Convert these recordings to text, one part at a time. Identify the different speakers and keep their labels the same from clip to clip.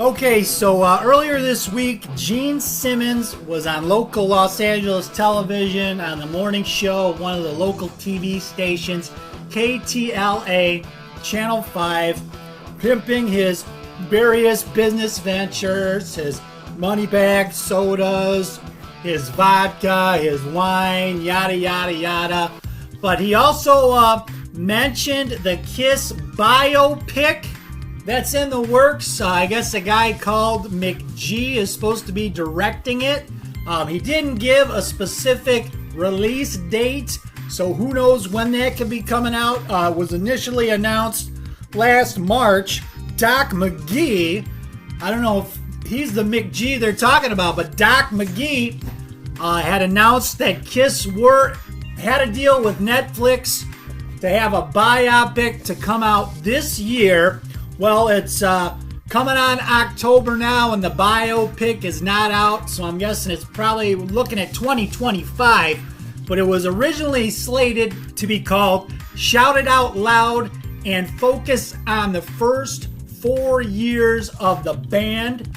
Speaker 1: Okay, so earlier this week, Gene Simmons was on local Los Angeles television on the morning show of one of the local TV stations, KTLA, Channel 5, pimping his various business ventures, his money bag sodas, his vodka, his wine, yada, yada, yada. But he also mentioned the Kiss biopic that's in the works. I guess a guy called McG is supposed to be directing it. He didn't give a specific release date, so who knows when that could be coming out. It was initially announced last March. Doc McGee, I don't know if he's the McG they're talking about, but Doc McGee had announced that Kiss had a deal with Netflix to have a biopic to come out this year. Well, it's coming on October now, and the biopic is not out, so I'm guessing it's probably looking at 2025. But it was originally slated to be called Shout It Out Loud and focus on the first 4 years of the band,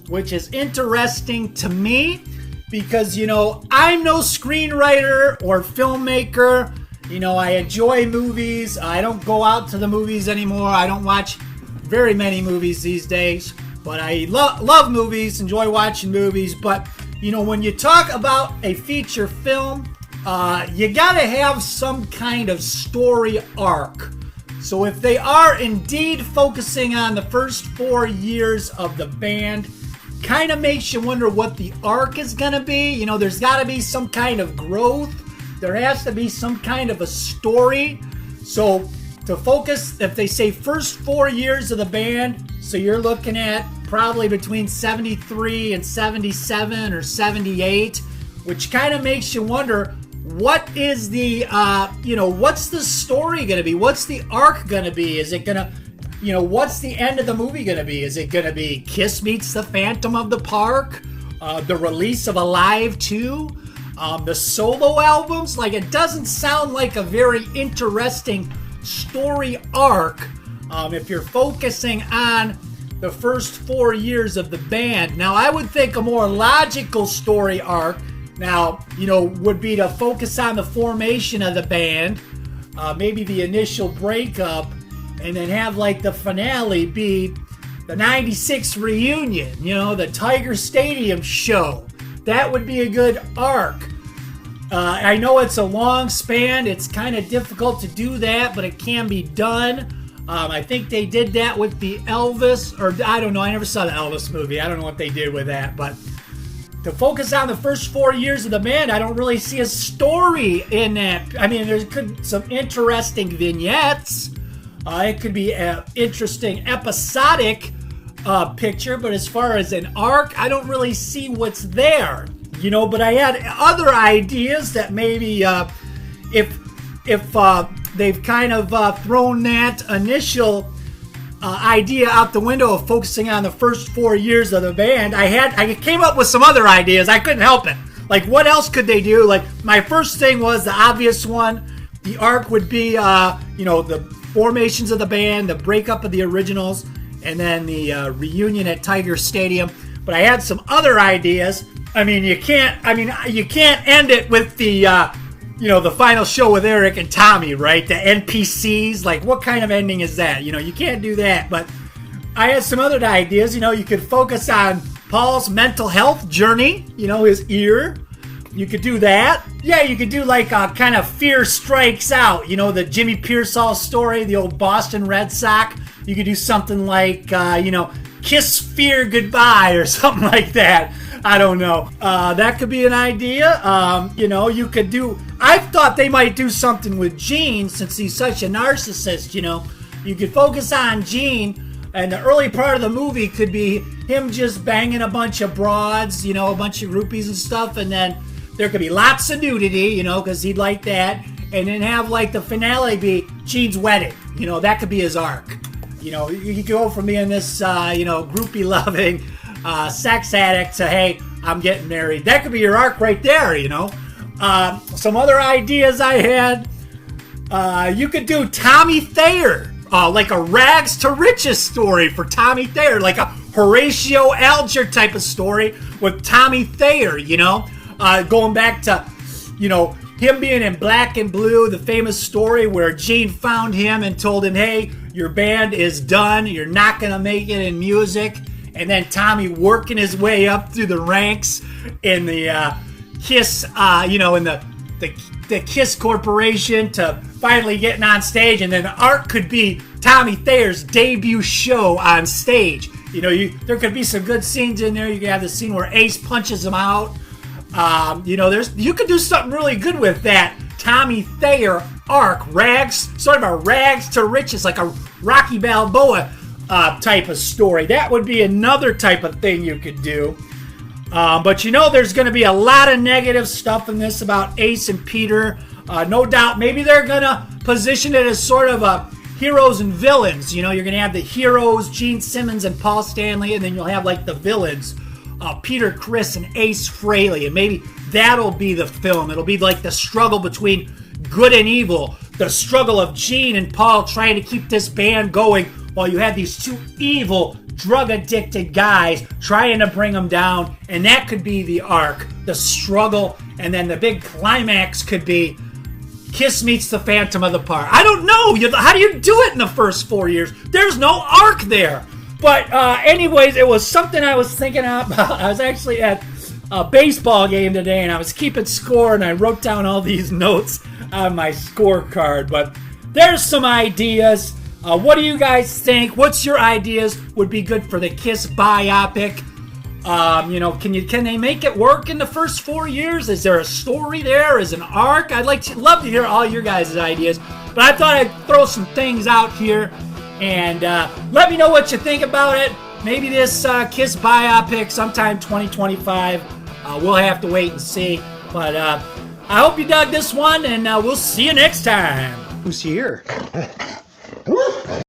Speaker 1: which is interesting to me because, I'm no screenwriter or filmmaker. I enjoy movies. I don't go out to the movies anymore. I don't watch very many movies these days, but I love movies, enjoy watching movies. But when you talk about a feature film, you gotta have some kind of story arc. So if they are indeed focusing on the first 4 years of the band, kind of makes you wonder what the arc is gonna be. There's gotta be some kind of growth. There has to be some kind of a story. So to focus, if they say first 4 years of the band, so you're looking at probably between 73 and 77 or 78, which kind of makes you wonder, what is the, what's the story going to be? What's the arc going to be? Is it going to, what's the end of the movie going to be? Is it going to be Kiss meets the Phantom of the Park? The release of Alive 2? The solo albums? Like, it doesn't sound like a very interesting story arc if you're focusing on the first 4 years of the band. Now, I would think a more logical story arc now, would be to focus on the formation of the band, maybe the initial breakup, and then have like the finale be the 96 reunion, the Tiger Stadium show. That would be a good arc. I know it's a long span. It's kind of difficult to do that, but it can be done. I think they did that with the Elvis, or I don't know. I never saw the Elvis movie. I don't know what they did with that. But to focus on the first 4 years of the band, I don't really see a story in that. I mean, there's some interesting vignettes. It could be an interesting episodic picture, but as far as an arc, I don't really see what's there. But I had other ideas that maybe if they've kind of thrown that initial idea out the window of focusing on the first 4 years of the band, I came up with some other ideas. I couldn't help it. Like, what else could they do? Like, my first thing was the obvious one. The arc would be, the formations of the band, the breakup of the originals, and then the reunion at Tiger Stadium. But I had some other ideas. You can't end it with the, the final show with Eric and Tommy, right? The NPCs, like, what kind of ending is that? You can't do that. But I had some other ideas. You could focus on Paul's mental health journey, his ear. You could do that. Yeah, you could do like a kind of Fear Strikes Out, the Jimmy Pearsall story, the old Boston Red Sox. You could do something like, Kiss Fear Goodbye or something like that. I don't know. That could be an idea. You could do... I thought they might do something with Gene since he's such a narcissist, You could focus on Gene, and the early part of the movie could be him just banging a bunch of broads, a bunch of groupies and stuff, and then there could be lots of nudity, because he'd like that, and then have like the finale be Gene's wedding. That could be his arc. You could go from being this, groupie-loving sex addict to, hey, I'm getting married. That could be your arc right there, Some other ideas I had. You could do Tommy Thayer, like a rags to riches story for Tommy Thayer, like a Horatio Alger type of story with Tommy Thayer, going back to, him being in Black and Blue, the famous story where Gene found him and told him, hey, your band is done. You're not going to make it in music. And then Tommy working his way up through the ranks in the Kiss, in the Kiss Corporation to finally getting on stage. And then the arc could be Tommy Thayer's debut show on stage. There could be some good scenes in there. You could have the scene where Ace punches him out. You could do something really good with that Tommy Thayer arc, sort of a rags to riches, like a Rocky Balboa type of story. That would be another type of thing you could do. But there's going to be a lot of negative stuff in this about Ace and Peter. No doubt, maybe they're going to position it as sort of a heroes and villains. You're going to have the heroes, Gene Simmons and Paul Stanley, and then you'll have like the villains. Peter Criss and Ace Frehley, and maybe that'll be the film. It'll be like the struggle between good and evil, the struggle of Gene and Paul trying to keep this band going while you have these two evil, drug-addicted guys trying to bring them down, and that could be the arc, the struggle, and then the big climax could be Kiss meets the Phantom of the Opera. I don't know. How do you do it in the first 4 years? There's no arc there. But anyways, it was something I was thinking about. I was actually at a baseball game today, and I was keeping score, and I wrote down all these notes on my scorecard. But there's some ideas. What do you guys think? What's your ideas would be good for the Kiss biopic? Can they make it work in the first 4 years? Is there a story there? Is an arc? I'd love to hear all your guys' ideas. But I thought I'd throw some things out here. And let me know what you think about it. Maybe this Kiss biopic sometime 2025. We'll have to wait and see. But I hope you dug this one, and we'll see you next time.
Speaker 2: Who's here?